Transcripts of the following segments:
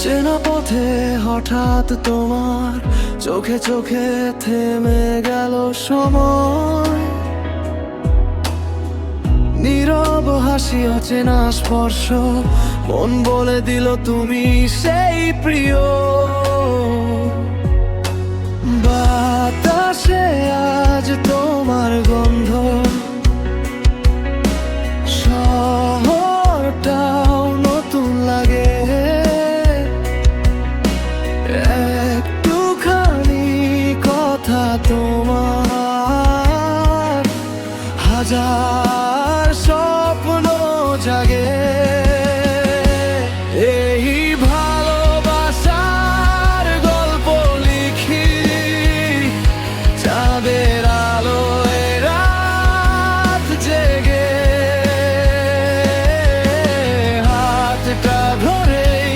চেনা পথে হঠাৎ তোমার চোখে চোখে থেমে গেল সময়। নীরব হাসি, অচেনা স্পর্শ, মন বলে দিল তুমি সেই প্রিয়। বাতাসে আজ তোমার গন্ধ, শহরটাও নতুন লাগে। একটুখানি কথা তোমার, হাজার স্বপ্ন জাগে। এই ভালোবাসার গল্প লিখি, চাঁদের আলোয় রাত জেগে। হাতটা ধরেই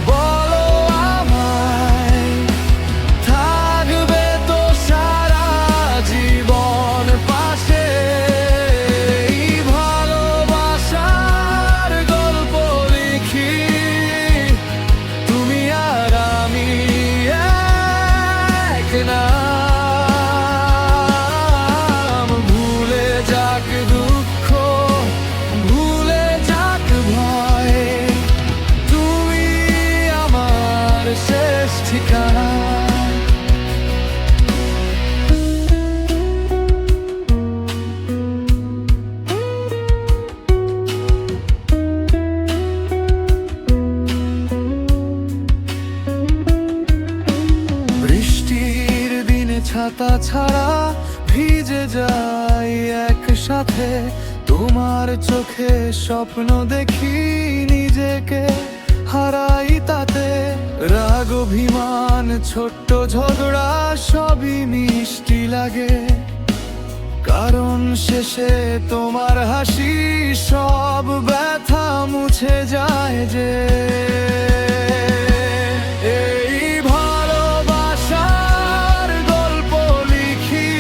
বলো আমায়, থাকবে তো সারা জীবন পাশে। এই ভালোবাসার গল্প লিখি, তুমি আর আমি এক নাম। ভুলে যাক দুঃখ, ভুলে যাক ভয়, তুমি আমার শেষ ঠিকানা। বৃষ্টির দিনে ছাতা ছাড়া ভিজে যাই একসাথে। তোমার চোখে স্বপ্ন দেখি, নিজেকে হারাই তাতে। রাগ অভিমান ছোট্ট ঝগড়া সবই মিষ্টি লাগে, কারণ শেষে তোমার হাসি সব ব্যথা মুছে যায় যে। এই ভালোবাসার গল্প লিখি,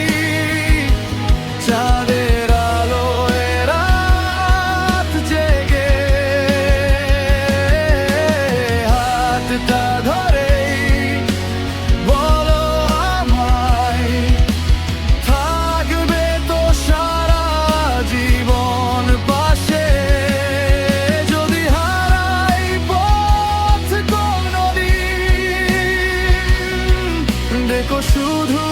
চাঁদের আলোয় রাত জেগে। হাতটা ধরেই বলো আমায়, থাকবে তো সারা জীবন পাশে। যদি হারাই পথ কোনদিন, দেখো শুধু